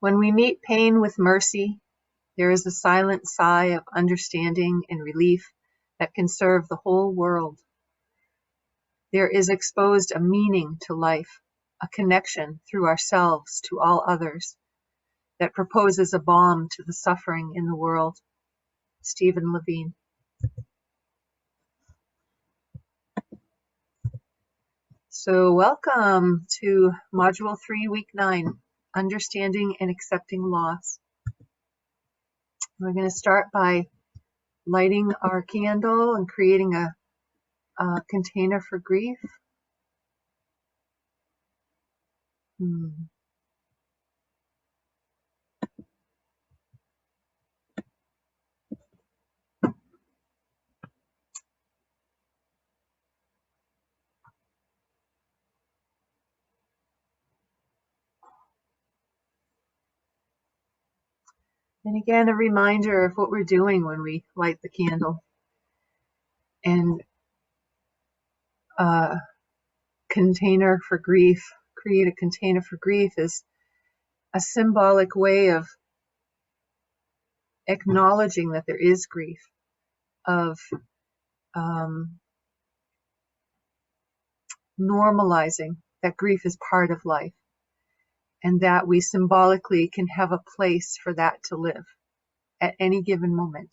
When we meet pain with mercy, there is a silent sigh of understanding and relief that can serve the whole world. There is exposed a meaning to life, a connection through ourselves to all others that proposes a balm to the suffering in the world. Stephen Levine. So welcome to Module 3, Week 9, Understanding and Accepting Loss. We're going to start by lighting our candle and creating a container for grief. And again, a reminder of what we're doing when we light the candle. And container for grief, create a container for grief is a symbolic way of acknowledging that there is grief, of normalizing that grief is part of life, and that we symbolically can have a place for that to live at any given moment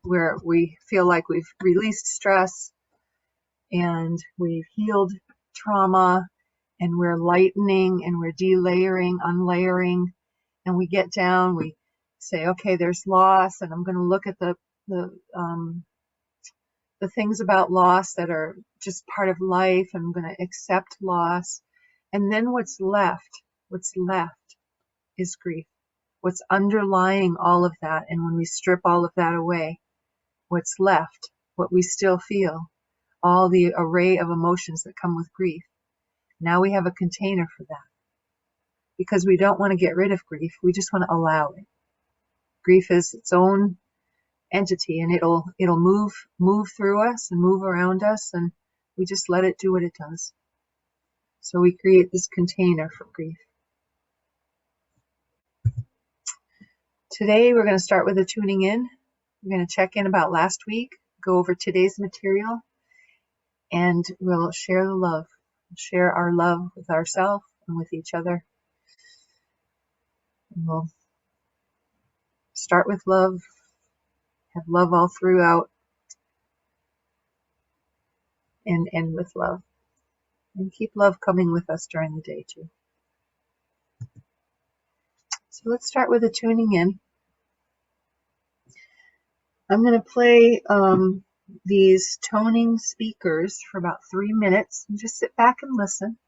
where we feel like we've released stress and we've healed trauma and we're lightening and we're delayering, unlayering, and we get down, we say, okay, there's loss, and I'm going to look at the things about loss that are just part of life, and I'm going to accept loss. And then what's left is grief. What's underlying all of that, and when we strip all of that away, what's left, what we still feel, all the array of emotions that come with grief. Now we have a container for that. Because we don't want to get rid of grief, we just want to allow it. Grief is its own entity, and it'll move through us and move around us, and we just let it do what it does. So we create this container for grief. Today we're going to start with a tuning in. We're going to check in about last week, go over today's material, and we'll share the love, share our love with ourselves and with each other. And we'll start with love, have love all throughout, and end with love. And keep love coming with us during the day too. So let's start with a tuning in. I'm going to play these toning speakers for about 3 minutes and just sit back and listen.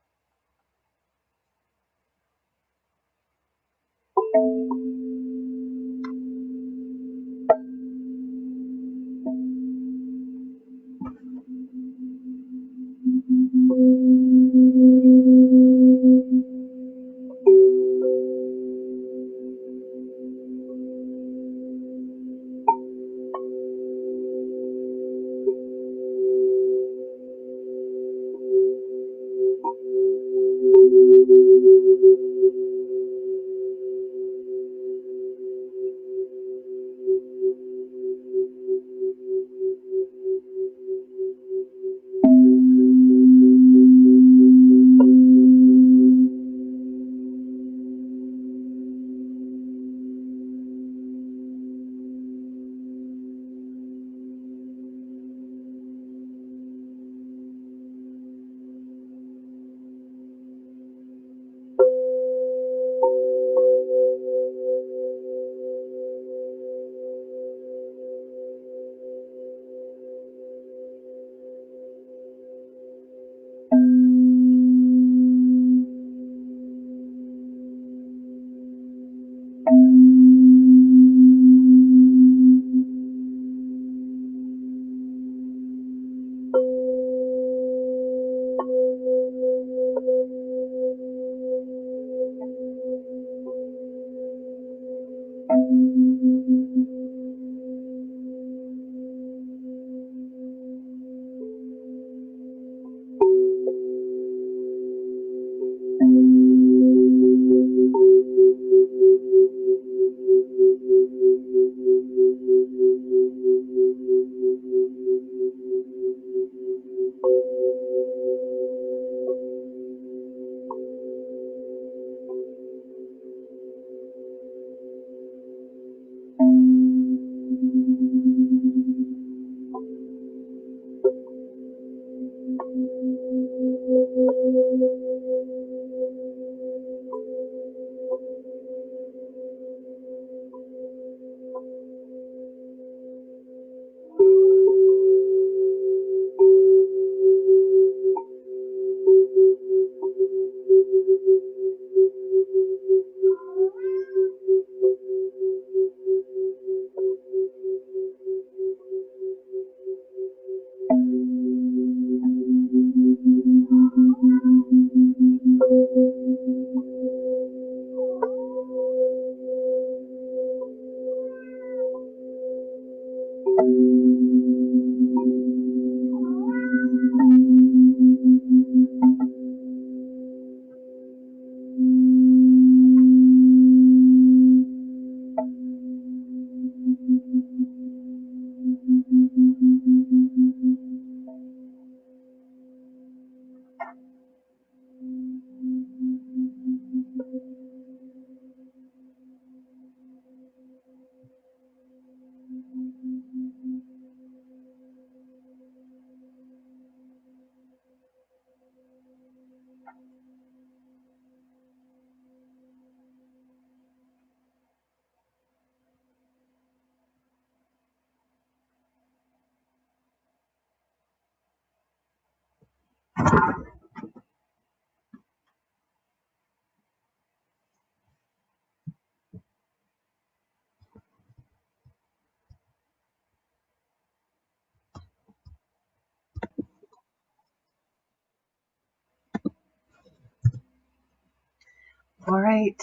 All right.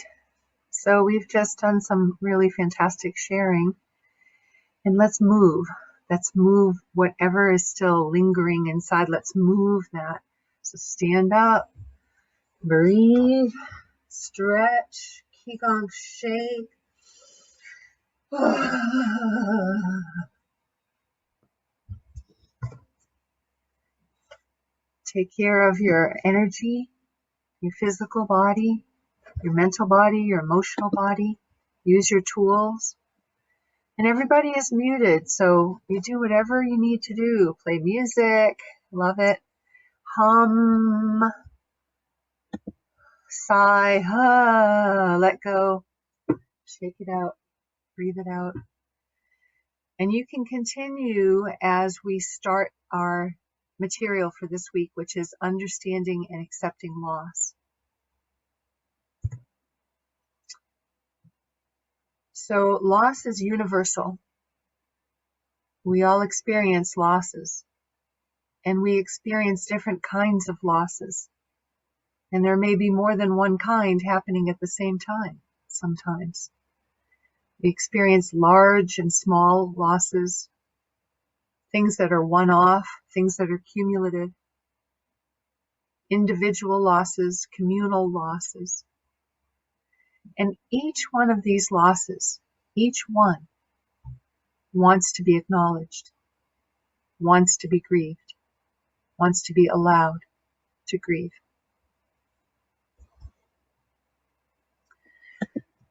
So we've just done some really fantastic sharing, and let's move. Let's move whatever is still lingering inside. Let's move that. So stand up, breathe, stretch, qigong shake. Take care of your energy, your physical body, your mental body, your emotional body. Use your tools. And everybody is muted, so you do whatever you need to do. Play music, love it. Hum, sigh, let go. Shake it out, breathe it out. And you can continue as we start our material for this week, which is understanding and accepting loss. So loss is universal. We all experience losses, and we experience different kinds of losses. And there may be more than one kind happening at the same time sometimes. We experience large and small losses, things that are one-off, things that are cumulative, individual losses, communal losses. And each one of these losses, each one, wants to be acknowledged, wants to be grieved, wants to be allowed to grieve.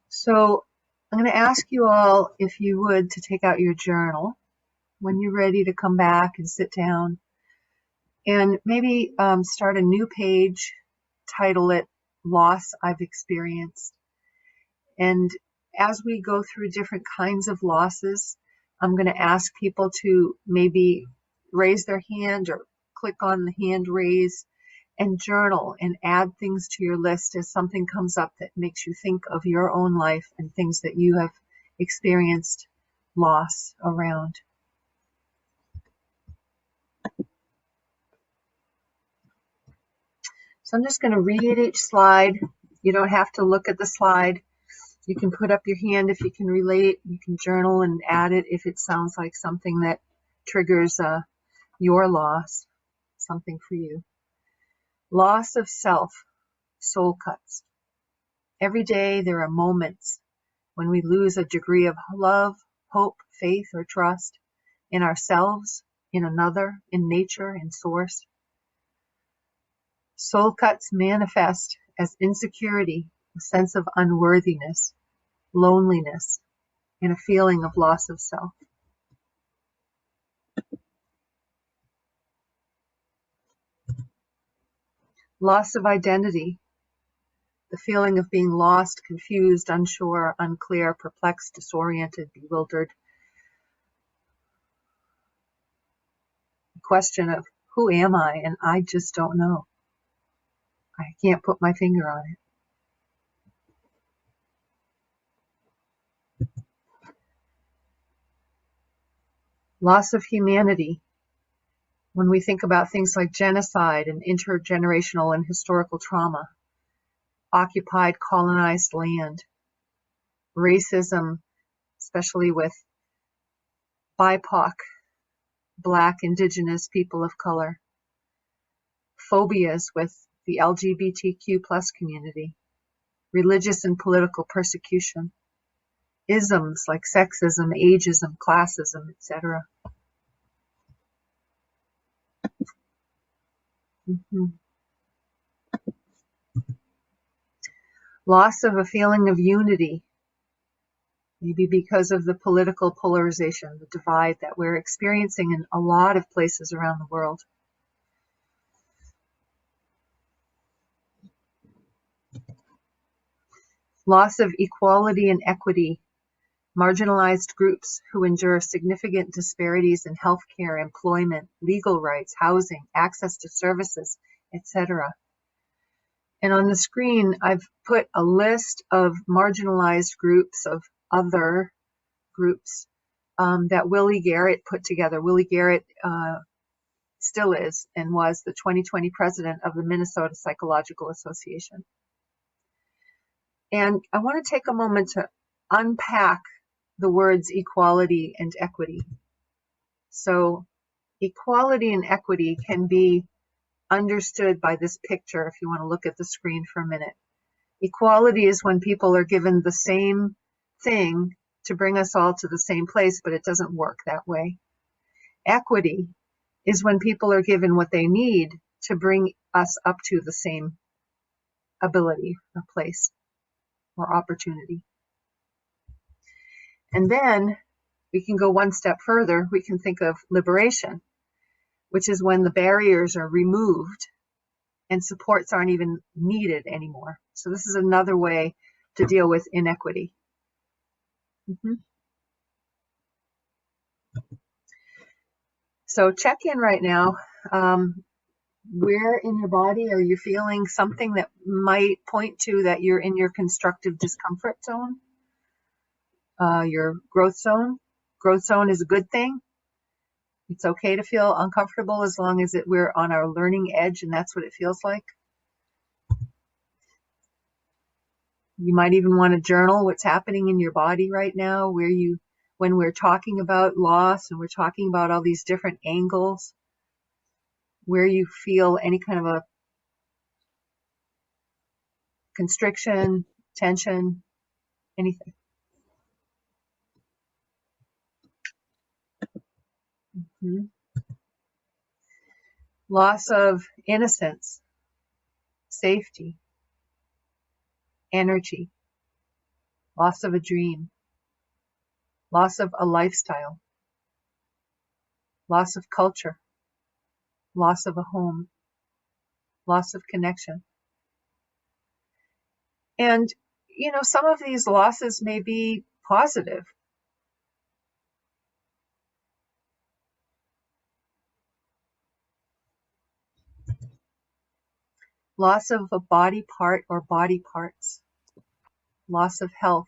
So I'm going to ask you all, if you would, to take out your journal when you're ready to come back and sit down, and maybe start a new page, title it Loss I've Experienced. And as we go through different kinds of losses, I'm going to ask people to maybe raise their hand or click on the hand raise and journal and add things to your list as something comes up that makes you think of your own life and things that you have experienced loss around. So I'm just going to read each slide. You don't have to look at the slide. You can put up your hand if you can relate. You can journal and add it if it sounds like something that triggers your loss, something for you. Loss of self, soul cuts. Every day there are moments when we lose a degree of love, hope, faith, or trust in ourselves, in another, in nature, in source. Soul cuts manifest as insecurity, a sense of unworthiness, loneliness, and a feeling of loss of self. Loss of identity, the feeling of being lost, confused, unsure, unclear, perplexed, disoriented, bewildered. The question of who am I, and I just don't know. I can't put my finger on it. Loss of humanity. When we think about things like genocide and intergenerational and historical trauma, occupied, colonized land, racism, especially with BIPOC, Black, Indigenous, people of color, phobias with the LGBTQ plus community, religious and political persecution, isms like sexism, ageism, classism, etc. Loss of a feeling of unity, maybe because of the political polarization, the divide that we're experiencing in a lot of places around the world. Loss of equality and equity, marginalized groups who endure significant disparities in healthcare, employment, legal rights, housing, access to services, etc. And on the screen, I've put a list of marginalized groups, of other groups that Willie Garrett put together. Willie Garrett still is and was the 2020 president of the Minnesota Psychological Association. And I want to take a moment to unpack the words equality and equity. So equality and equity can be understood by this picture if you want to look at the screen for a minute. Equality is when people are given the same thing to bring us all to the same place, but it doesn't work that way. Equity is when people are given what they need to bring us up to the same ability or place or opportunity. And then we can go one step further. We can think of liberation, which is when the barriers are removed and supports aren't even needed anymore. So this is another way to deal with inequity. So check in right now. Where in your body are you feeling something that might point to that you're in your constructive discomfort zone? Your growth zone. Growth zone is a good thing. It's okay to feel uncomfortable as long as we're on our learning edge and that's what it feels like. You might even want to journal what's happening in your body right now, when we're talking about loss and we're talking about all these different angles, where you feel any kind of a constriction, tension, anything. Mm-hmm. Loss of innocence, safety, energy, loss of a dream, loss of a lifestyle, loss of culture, loss of a home, loss of connection. And, some of these losses may be positive. Loss of a body part or body parts, loss of health,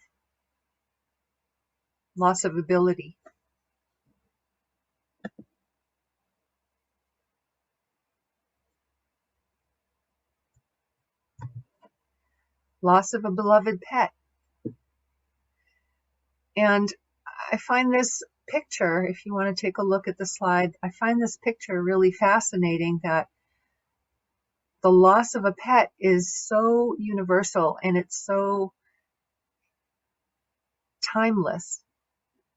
loss of ability. Loss of a beloved pet. And I find this picture, if you want to take a look at the slide, I find this picture really fascinating that the loss of a pet is so universal and it's so timeless.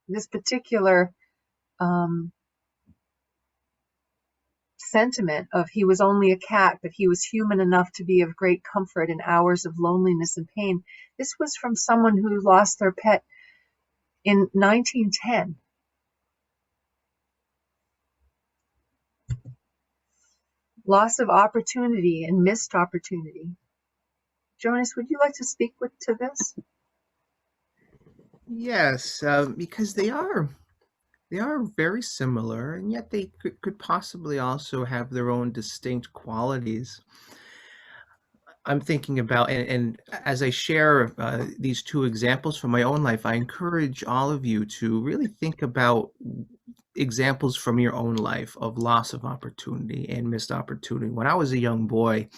This particular sentiment of he was only a cat, but he was human enough to be of great comfort in hours of loneliness and pain. This was from someone who lost their pet in 1910. Loss of opportunity and missed opportunity. Jonas, would you like to speak to this? Yes, because they are very similar, and yet they could possibly also have their own distinct qualities. I'm thinking about, and as I share these two examples from my own life, I encourage all of you to really think about examples from your own life of loss of opportunity and missed opportunity. When I was a young boy,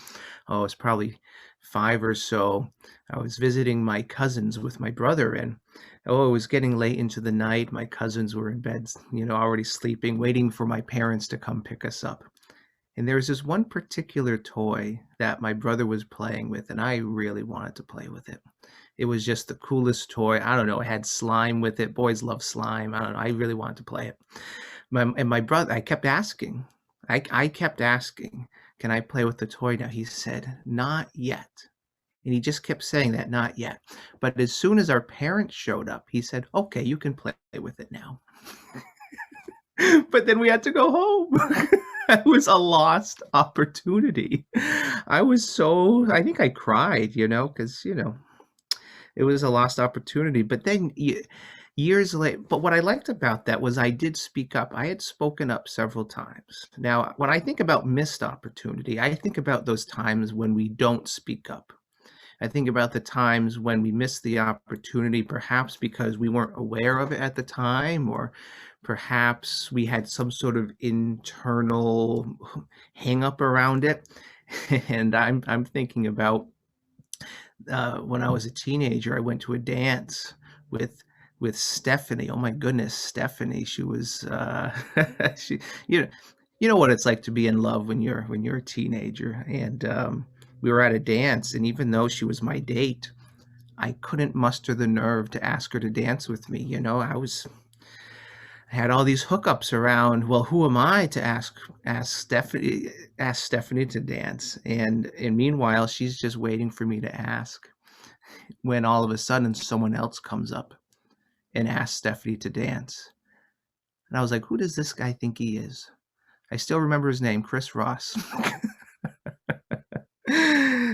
I was probably 5 or so, I was visiting my cousins with my brother, and it was getting late into the night. My cousins were in bed, already sleeping, waiting for my parents to come pick us up. And there was this one particular toy that my brother was playing with, and I really wanted to play with it. It was just the coolest toy. I don't know. It had slime with it. Boys love slime. I don't know. I really wanted to play it. My brother, I kept asking. I kept asking, can I play with the toy now? He said, not yet. And he just kept saying that, not yet. But as soon as our parents showed up, he said, okay, you can play with it now. But then we had to go home. It was a lost opportunity. I think I cried, because, it was a lost opportunity. But then years later, but what I liked about that was I did speak up. I had spoken up several times. Now, when I think about missed opportunity, I think about those times when we don't speak up. I think about the times when we miss the opportunity, perhaps because we weren't aware of it at the time, or perhaps we had some sort of internal hang up around it. And I'm thinking about when I was a teenager, I went to a dance with Stephanie. Oh my goodness, Stephanie. She was she you know you know what it's like to be in love when you're a teenager. And we were at a dance, and even though she was my date, I couldn't muster the nerve to ask her to dance with me. I had all these hookups around. Well, who am I to ask Stephanie to dance? And meanwhile, she's just waiting for me to ask, when all of a sudden someone else comes up and asks Stephanie to dance. And I was like, who does this guy think he is? I still remember his name, Chris Ross.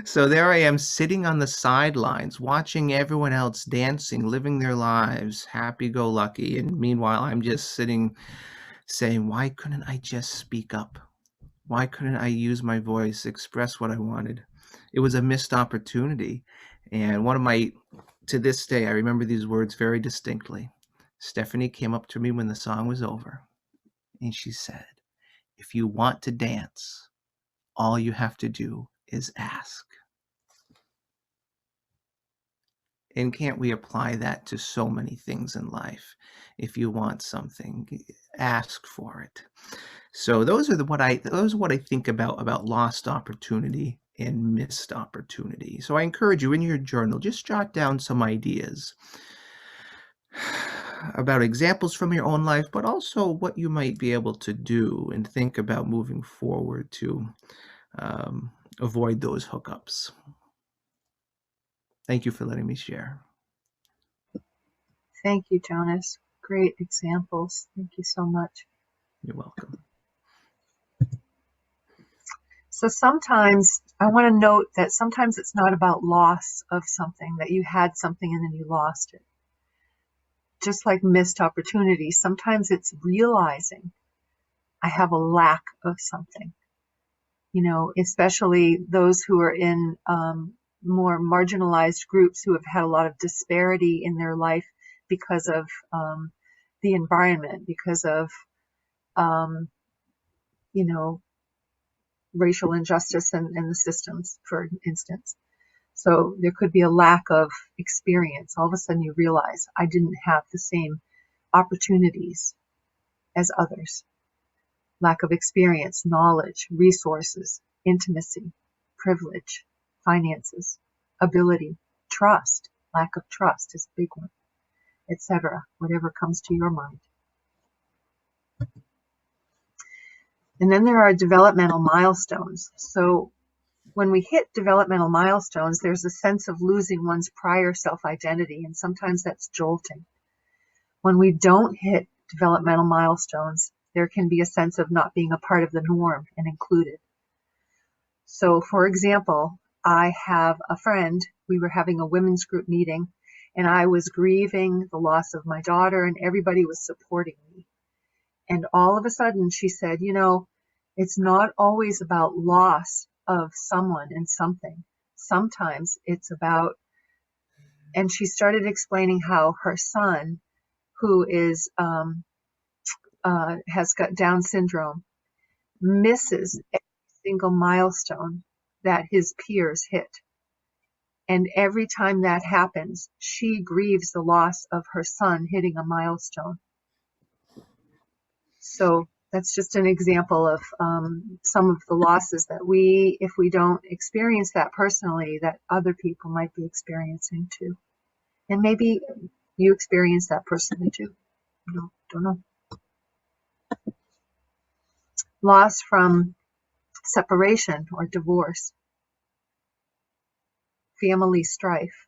So there I am, sitting on the sidelines, watching everyone else dancing, living their lives, happy-go-lucky. And meanwhile, I'm just sitting saying, why couldn't I just speak up? Why couldn't I use my voice, express what I wanted? It was a missed opportunity. And to this day, I remember these words very distinctly. Stephanie came up to me when the song was over, and she said, if you want to dance, all you have to do is ask. And can't we apply that to so many things in life? If you want something, ask for it. So those are what I think about lost opportunity and missed opportunity. So I encourage you, in your journal, just jot down some ideas about examples from your own life, but also what you might be able to do and think about moving forward to avoid those hookups. Thank you for letting me share. Thank you, Jonas. Great examples. Thank you so much. You're welcome. So sometimes I want to note that sometimes it's not about loss of something, that you had something and then you lost it. Just like missed opportunity, sometimes it's realizing I have a lack of something. Especially those who are in more marginalized groups who have had a lot of disparity in their life because of the environment, because of, racial injustice and the systems, for instance. So there could be a lack of experience. All of a sudden you realize I didn't have the same opportunities as others. Lack of experience, knowledge, resources, intimacy, privilege, finances, ability, trust. Lack of trust is a big one, etc. Whatever comes to your mind. And then there are developmental milestones. So when we hit developmental milestones, there's a sense of losing one's prior self-identity, and sometimes that's jolting. When we don't hit developmental milestones, there can be a sense of not being a part of the norm and included. So, for example, I have a friend, we were having a women's group meeting, and I was grieving the loss of my daughter, and everybody was supporting me. And all of a sudden she said, it's not always about loss of someone and something. Sometimes it's about, and she started explaining how her son, who is has got Down syndrome, misses every single milestone that his peers hit. And every time that happens, she grieves the loss of her son hitting a milestone. So that's just an example of some of the losses that if we don't experience that personally, that other people might be experiencing too. And maybe you experience that personally too. Don't know. Loss from separation or divorce, family strife.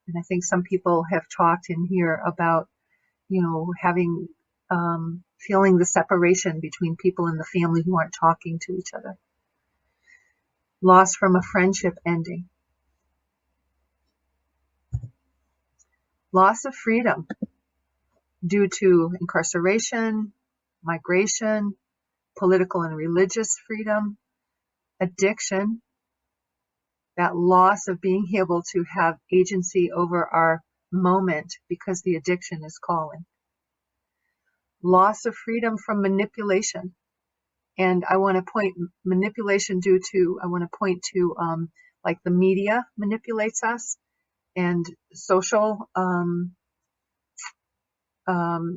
And I think some people have talked in here about, having, feeling the separation between people in the family who aren't talking to each other. Loss from a friendship ending. Loss of freedom due to incarceration, migration, political and religious freedom, addiction, that loss of being able to have agency over our moment because the addiction is calling. Loss of freedom from manipulation. And I want to point to like the media manipulates us, and social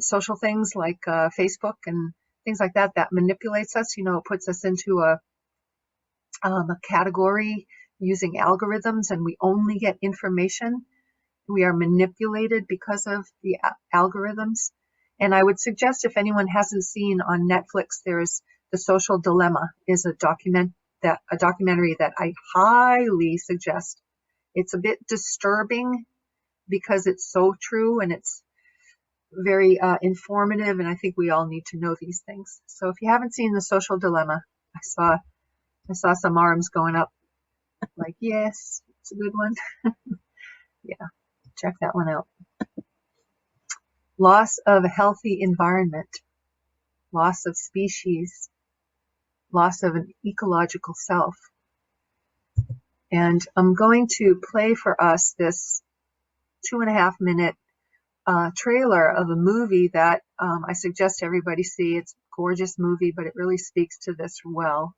social things like Facebook and things like that manipulates us. It puts us into a category using algorithms, and we only get information. We are manipulated because of the algorithms. And I would suggest, if anyone hasn't seen on Netflix, there's The Social Dilemma, is a documentary that I highly suggest. It's a bit disturbing because it's so true, and it's very informative, and I think we all need to know these things. So if you haven't seen The Social Dilemma, I saw some arms going up, like, yes, it's a good one. Yeah, check that one out. Loss of a healthy environment, loss of species, loss of an ecological self. And I'm going to play for us this 2.5-minute trailer of a movie that I suggest everybody see. It's a gorgeous movie, but it really speaks to this well.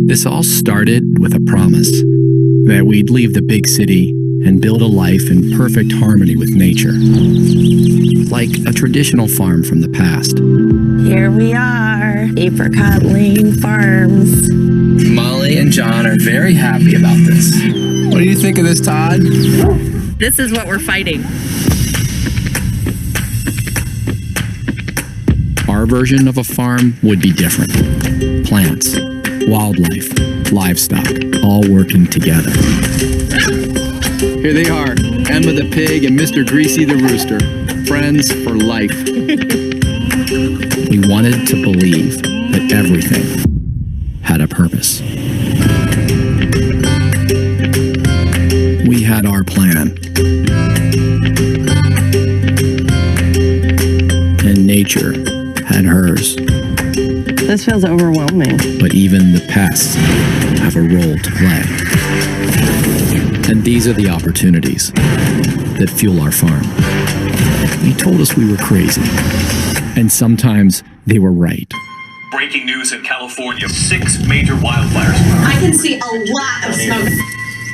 This all started with a promise that we'd leave the big city and build a life in perfect harmony with nature, like a traditional farm from the past. Here we are, Apricot Lane Farms. Molly and John are very happy about this. What do you think of this, Todd? This is what we're fighting. Our version of a farm would be different. Plants, wildlife, livestock, all working together. Here they are, Emma the pig and Mr. Greasy the rooster, friends for life. We wanted to believe that everything had a purpose. We had our plan. And nature had hers. This feels overwhelming. But even the pests have a role to play. And these are the opportunities that fuel our farm. They told us we were crazy. And sometimes they were right. Breaking news in California, 6 major wildfires. I can see a lot of smoke.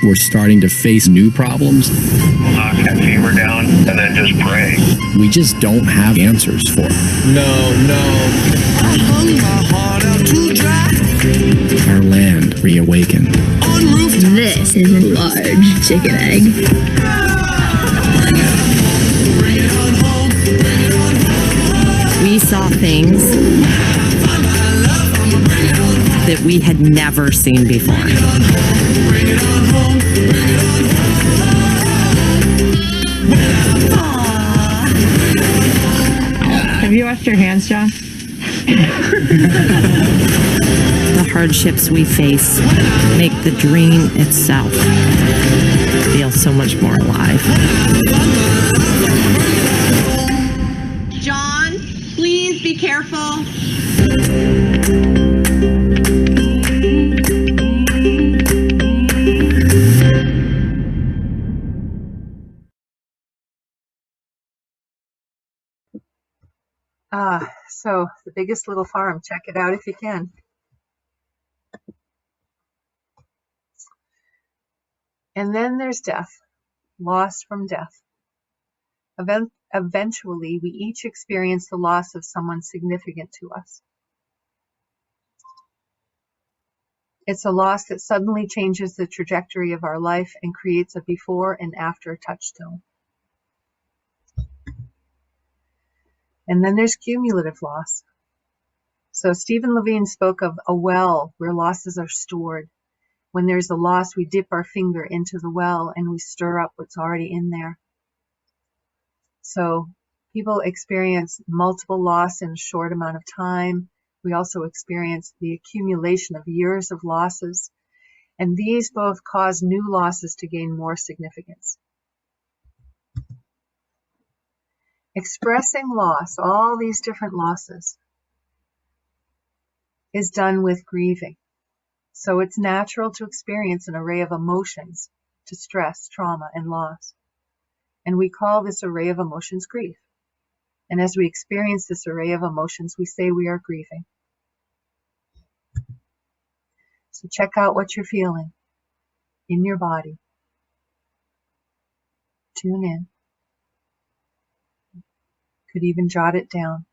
We're starting to face new problems. Knock that fever down and then just pray. We just don't have answers for. I hung my heart out to dry. Our land reawakened. On rooftops. This is a large chicken egg. Bring it on home. Bring it on home. We saw things Find my love. I'ma bring it on home. that we had never seen before. Bring it on home. Bring it on home. Bring it on home. Have you washed your hands, John? The hardships we face make the dream itself feel so much more alive. John, please be careful. So The Biggest Little Farm, check it out if you can. And then there's death, loss from death. Eventually, we each experience the loss of someone significant to us. It's a loss that suddenly changes the trajectory of our life and creates a before and after touchstone. And then there's cumulative loss. So Stephen Levine spoke of a well where losses are stored. When there's a loss, we dip our finger into the well and we stir up what's already in there. So people experience multiple loss in a short amount of time. We also experience the accumulation of years of losses. And these both cause new losses to gain more significance. Expressing loss, all these different losses, is done with grieving. So it's natural to experience an array of emotions, to stress, trauma, and loss. And we call this array of emotions grief. And as we experience this array of emotions, we say we are grieving. So check out what you're feeling in your body. Tune in. Could even jot it down.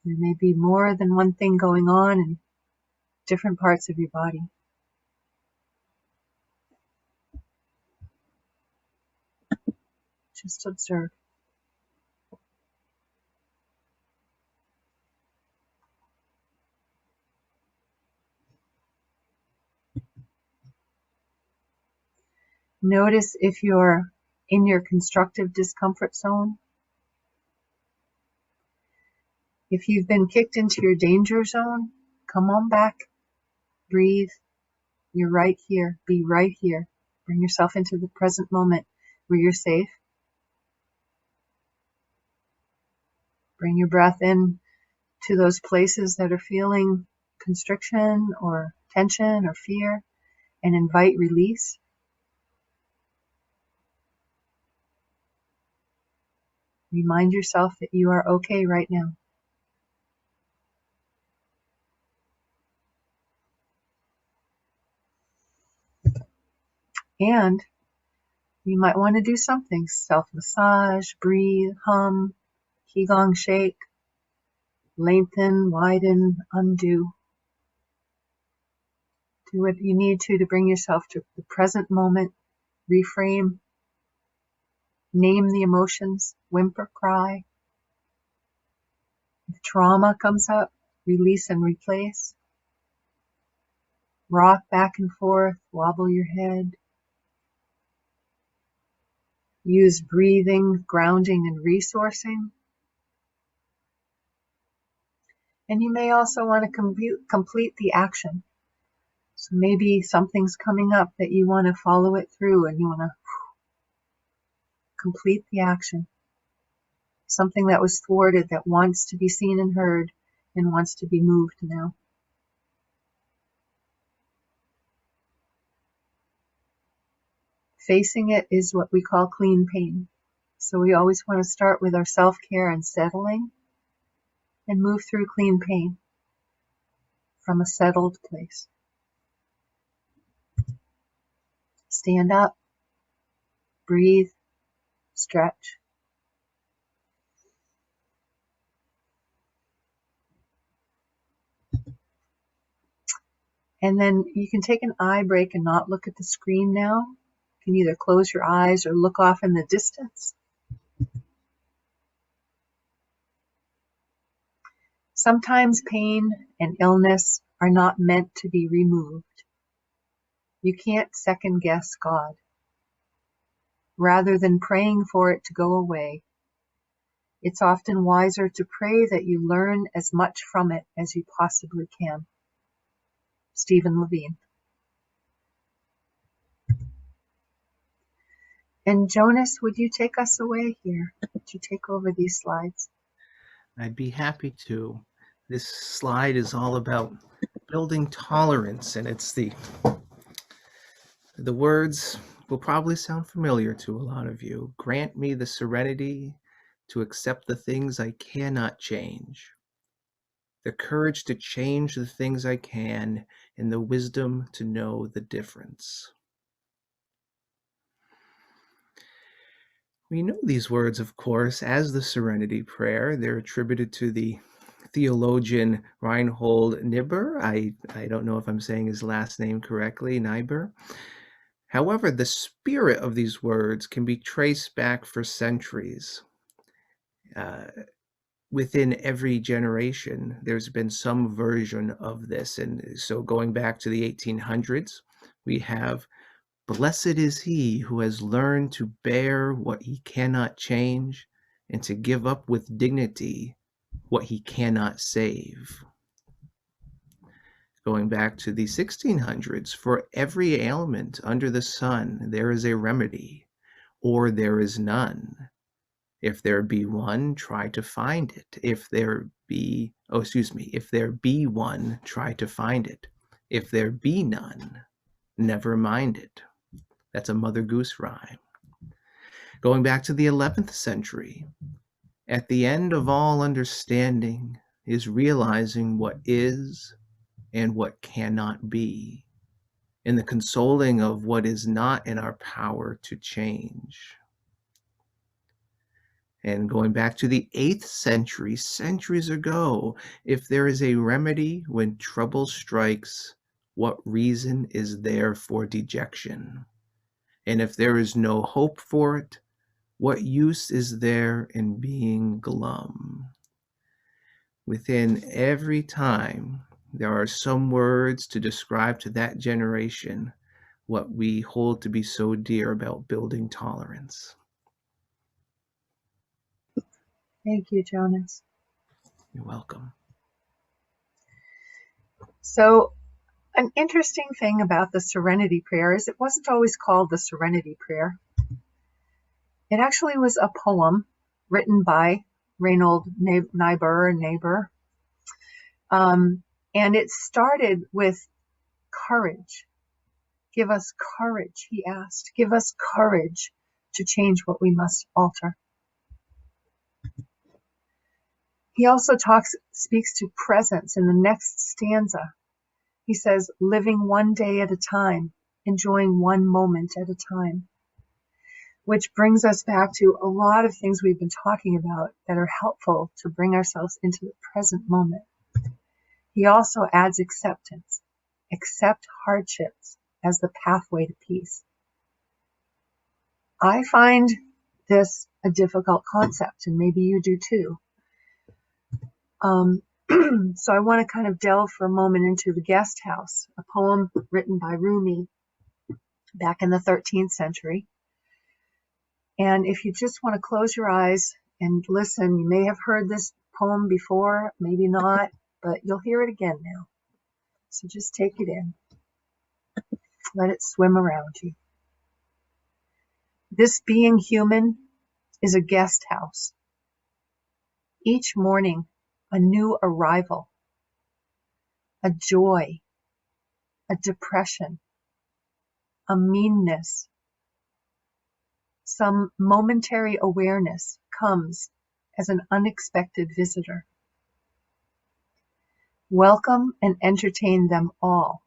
There may be more than one thing going on in different parts of your body. Just observe. Notice if you're in your constructive discomfort zone. If you've been kicked into your danger zone, come on back. Breathe. You're right here. Be right here. Bring yourself into the present moment where you're safe. Bring your breath in to those places that are feeling constriction or tension or fear, and invite release. Remind yourself that you are okay right now. And you might want to do something. Self-massage, breathe, hum, qigong shake, lengthen, widen, undo. Do what you need to bring yourself to the present moment. Reframe. Name the emotions. Whimper, cry. If trauma comes up, release and replace. Rock back and forth, wobble your head. Use breathing, grounding, and resourcing. And you may also want to complete the action. So maybe something's coming up that you want to follow it through and you want to complete the action. Something that was thwarted that wants to be seen and heard and wants to be moved now. Facing it is what we call clean pain. So we always want to start with our self-care and settling and move through clean pain from a settled place. Stand up, breathe, stretch. And then you can take an eye break and not look at the screen now. You can either close your eyes or look off in the distance. Sometimes pain and illness are not meant to be removed. You can't second guess God. Rather than praying for it to go away, it's often wiser to pray that you learn as much from it as you possibly can. Stephen Levine. And Jonas, would you take us away here? Would you take over these slides? I'd be happy to. This slide is all about building tolerance, and it's the words will probably sound familiar to a lot of you. Grant me the serenity to accept the things I cannot change, the courage to change the things I can, and the wisdom to know the difference. We know these words, of course, as the Serenity Prayer. They're attributed to the theologian Reinhold Niebuhr. I don't know if I'm saying his last name correctly, Niebuhr. However, the spirit of these words can be traced back for centuries. Within every generation, there's been some version of this. And so going back to the 1800s, we have, "Blessed is he who has learned to bear what he cannot change and to give up with dignity what he cannot save." Going back to the 1600s, "For every ailment under the sun there is a remedy, or there is none. If there be one, try to find it. If there be one, try to find it. If there be none, never mind it. That's a Mother Goose rhyme. Going back to the 11th century, at the end of all understanding is realizing what is and what cannot be, in the consoling of what is not in our power to change. And going back to the 8th century, centuries ago, if there is a remedy when trouble strikes, what reason is there for dejection? And if there is no hope for it, what use is there in being glum? Within every time, there are some words to describe to that generation what we hold to be so dear about building tolerance. Thank you, Jonas. You're welcome. So, an interesting thing about the Serenity Prayer is it wasn't always called the Serenity Prayer. It actually was a poem written by Reinhold Niebuhr. And it started with courage. Give us courage, he asked. Give us courage to change what we must alter. He also speaks to presence in the next stanza. He says, living one day at a time, enjoying one moment at a time. Which brings us back to a lot of things we've been talking about that are helpful to bring ourselves into the present moment. He also adds acceptance. Accept hardships as the pathway to peace. I find this a difficult concept, and maybe you do too. So I want to kind of delve for a moment into The Guest House, a poem written by Rumi back in the 13th century. And if you just want to close your eyes and listen, you may have heard this poem before, maybe not, but you'll hear it again now. So just take it in. Let it swim around you. This being human is a guest house. Each morning, a new arrival, a joy, a depression, a meanness. Some momentary awareness comes as an unexpected visitor. Welcome and entertain them all.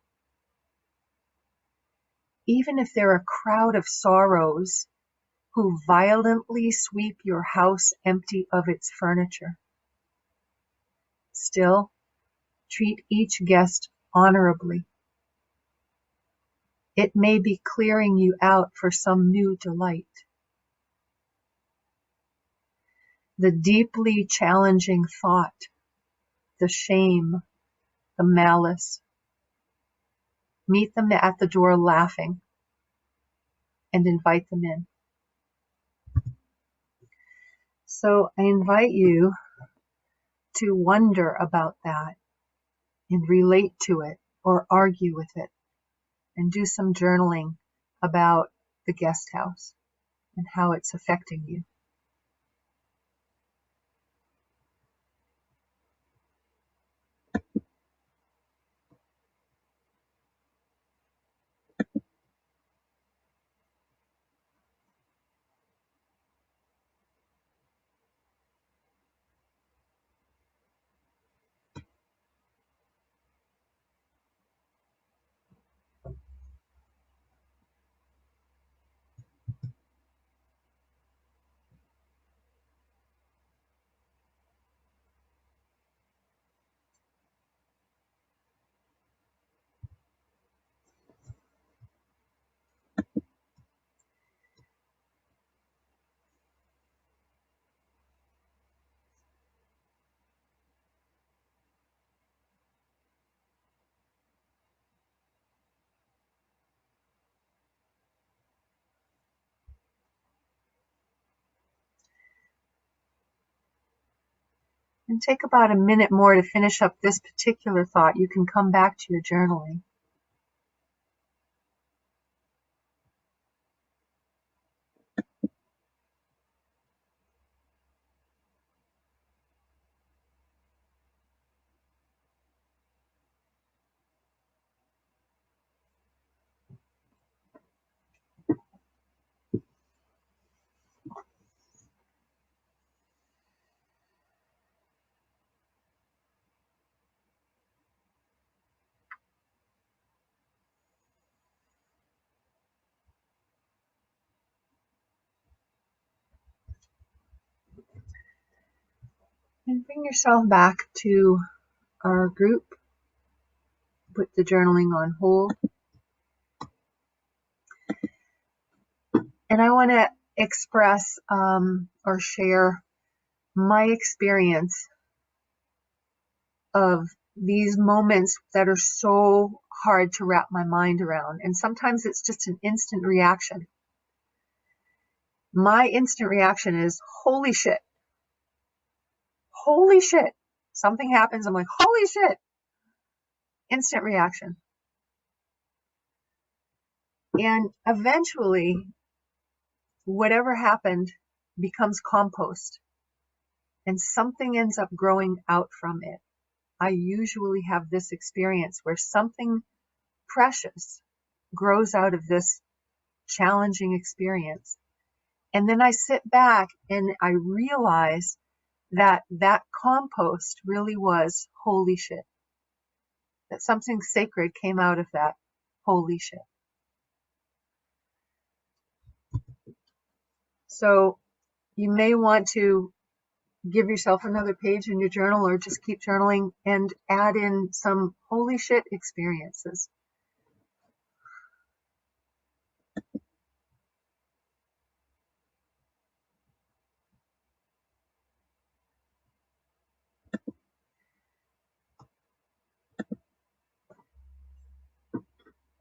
Even if they're a crowd of sorrows who violently sweep your house empty of its furniture. Still, treat each guest honorably. It may be clearing you out for some new delight. The deeply challenging thought, the shame, the malice. Meet them at the door laughing and invite them in. So I invite you to wonder about that and relate to it or argue with it and do some journaling about the guest house and how it's affecting you. And take about a minute more to finish up this particular thought. You can come back to your journaling. And bring yourself back to our group. Put the journaling on hold. And I want to express or share my experience of these moments that are so hard to wrap my mind around. And sometimes it's just an instant reaction. My instant reaction is, holy shit. Holy shit. Something happens. I'm like, holy shit. Instant reaction. And eventually, whatever happened becomes compost. And something ends up growing out from it. I usually have this experience where something precious grows out of this challenging experience. And then I sit back and I realize that that compost really was holy shit. That something sacred came out of that holy shit. So you may want to give yourself another page in your journal or just keep journaling and add in some holy shit experiences.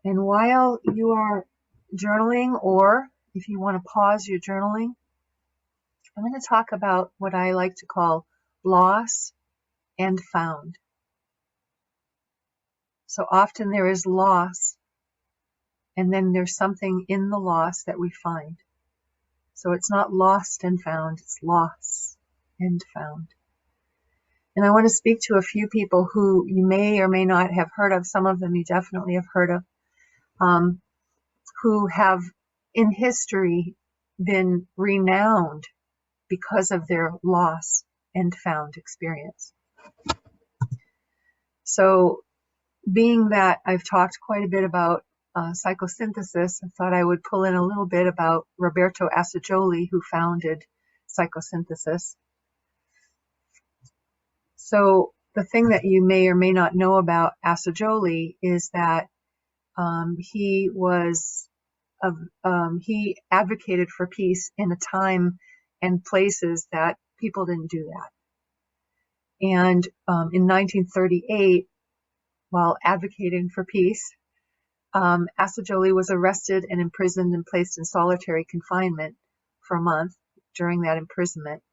And while you are journaling, or if you want to pause your journaling, I'm going to talk about what I like to call loss and found. So often there is loss, and then there's something in the loss that we find. So it's not lost and found, it's loss and found. And I want to speak to a few people who you may or may not have heard of. Some of them you definitely have heard of, who have in history been renowned because of their loss and found experience. So being that I've talked quite a bit about psychosynthesis, I thought I would pull in a little bit about Roberto Assagioli, who founded psychosynthesis. So the thing that you may or may not know about Assagioli is that he advocated for peace in a time and places that people didn't do that. And in 1938, while advocating for peace, Assagioli was arrested and imprisoned and placed in solitary confinement for a month during that imprisonment,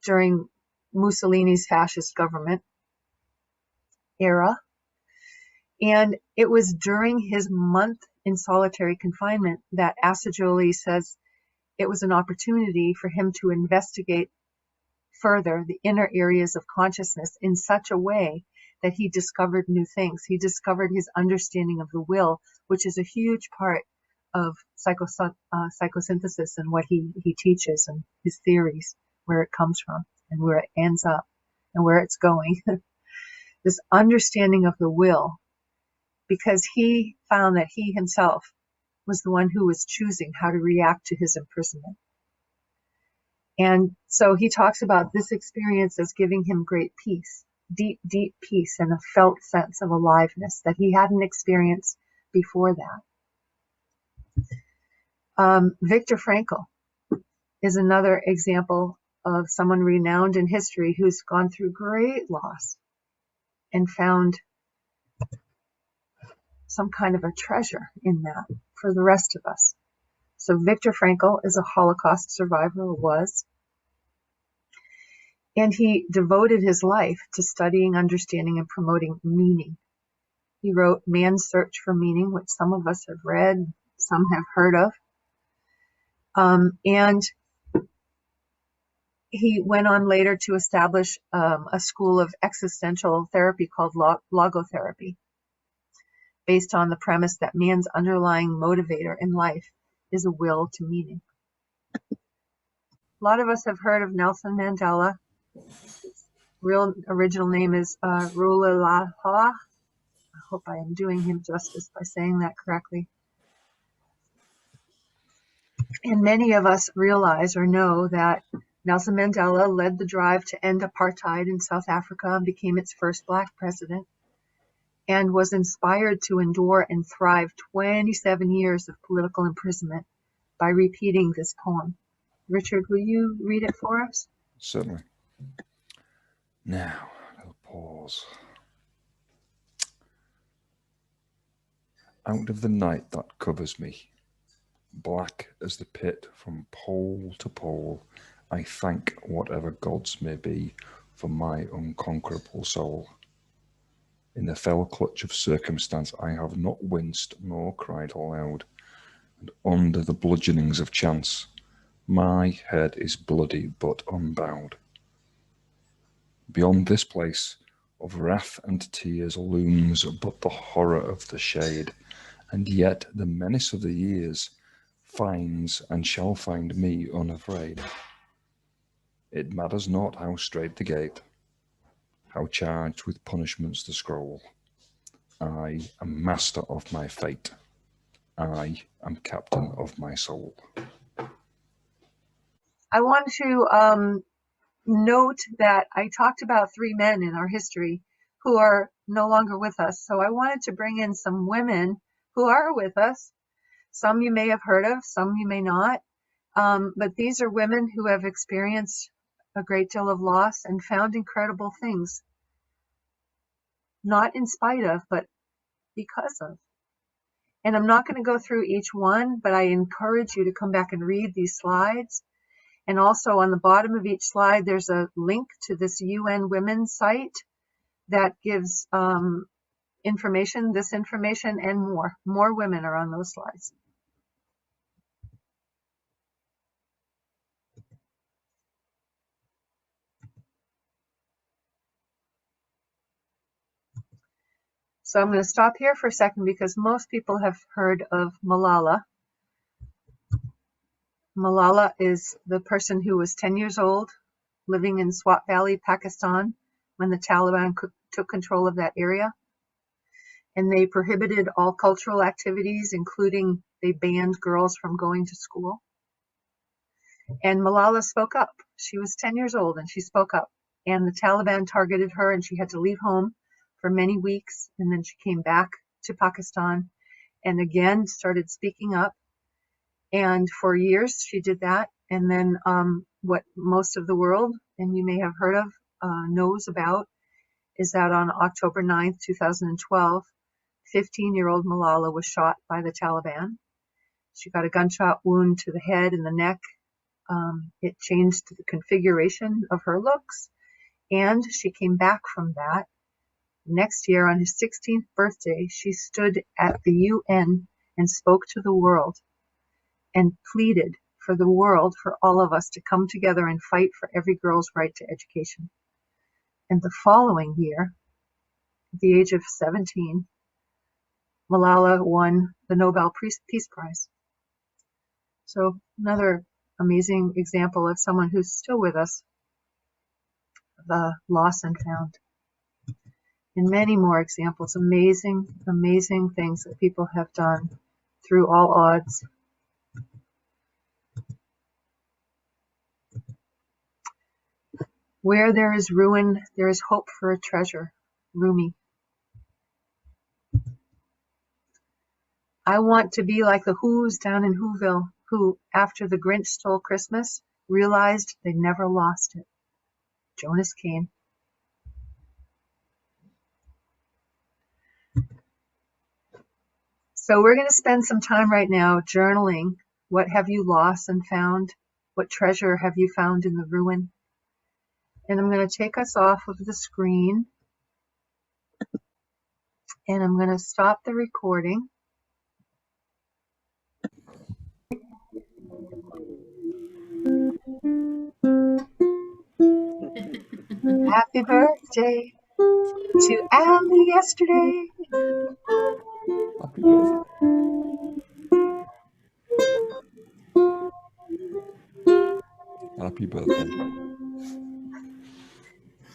during Mussolini's fascist government era. And it was during his month in solitary confinement that Assagioli says it was an opportunity for him to investigate further the inner areas of consciousness in such a way that he discovered new things. He discovered his understanding of the will, which is a huge part of psychosynthesis and what he teaches and his theories, where it comes from and where it ends up and where it's going. This understanding of the will, because he found that he himself was the one who was choosing how to react to his imprisonment. And so he talks about this experience as giving him great peace, deep, deep peace, and a felt sense of aliveness that he hadn't experienced before that. Viktor Frankl is another example of someone renowned in history who's gone through great loss and found some kind of a treasure in that for the rest of us. So Viktor Frankl is a Holocaust survivor, or was, and he devoted his life to studying, understanding, and promoting meaning. He wrote Man's Search for Meaning, which some of us have read, some have heard of. And he went on later to establish a school of existential therapy called logotherapy, based on the premise that man's underlying motivator in life is a will to meaning. A lot of us have heard of Nelson Mandela. His real original name is Rulalaha. I hope I am doing him justice by saying that correctly. And many of us realize or know that Nelson Mandela led the drive to end apartheid in South Africa and became its first Black president, and was inspired to endure and thrive 27 years of political imprisonment by repeating this poem. Richard, will you read it for us? Certainly. Now, I'll pause. Out of the night that covers me, black as the pit from pole to pole, I thank whatever gods may be for my unconquerable soul. In the fell clutch of circumstance I have not winced nor cried aloud, and under the bludgeonings of chance my head is bloody but unbowed. Beyond this place of wrath and tears looms but the horror of the shade, and yet the menace of the years finds and shall find me unafraid. It matters not how strait the gate, how charged with punishments the scroll. I am master of my fate. I am captain of my soul. I want to note that I talked about 3 men in our history who are no longer with us. So I wanted to bring in some women who are with us. Some you may have heard of, some you may not. But these are women who have experienced a great deal of loss and found incredible things. Not in spite of, but because of. And I'm not going to go through each one, but I encourage you to come back and read these slides. And also on the bottom of each slide, there's a link to this UN Women site that gives information, this information, and more. More women are on those slides. So I'm going to stop here for a second because most people have heard of Malala. Malala is the person who was 10 years old, living in Swat Valley, Pakistan, when the Taliban took control of that area. And they prohibited all cultural activities, including they banned girls from going to school. And Malala spoke up. She was 10 years old and she spoke up. And the Taliban targeted her and she had to leave home for many weeks. And then she came back to Pakistan and again started speaking up. And for years she did that. And then what most of the world, and you may have heard of, knows about, is that on October 9th, 2012, 15-year-old Malala was shot by the Taliban. She got a gunshot wound to the head and the neck. It changed the configuration of her looks, and she came back from that. Next year, on his 16th birthday, she stood at the UN and spoke to the world and pleaded for the world, for all of us to come together and fight for every girl's right to education. And the following year, at the age of 17, Malala won the Nobel Peace Prize. So another amazing example of someone who's still with us, the lost and found. And many more examples, amazing, amazing things that people have done through all odds. Where there is ruin, there is hope for a treasure. Rumi. I want to be like the Who's down in Whoville, who, after the Grinch stole Christmas, realized they never lost it. Jonas Kane. So we're going to spend some time right now journaling. What have you lost and found? What treasure have you found in the ruin? And I'm going to take us off of the screen. And I'm going to stop the recording. Happy birthday to Allie yesterday. Happy birthday. Happy birthday.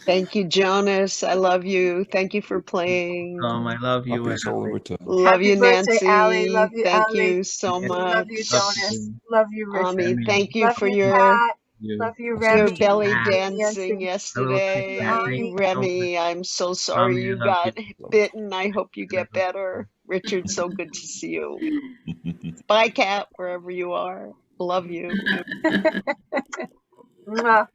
Thank you, Jonas. I love you. Thank you for playing. I love you. Happy solar return. Love Happy you, birthday, Nancy. Allie. Love you, Thank Allie. you so Love much. you, Jonas. Love you, Richard. Thank you Love for you, your Pat. you. Love you, I'll Your Remy. see you belly back. dancing Hello, thank yesterday. you Allie. so much. Remy, I'm so sorry Mommy, I you love you. got bitten. I hope you get better. Richard, so good to see you. Bye, Cat, wherever you are. Love you. Mwah.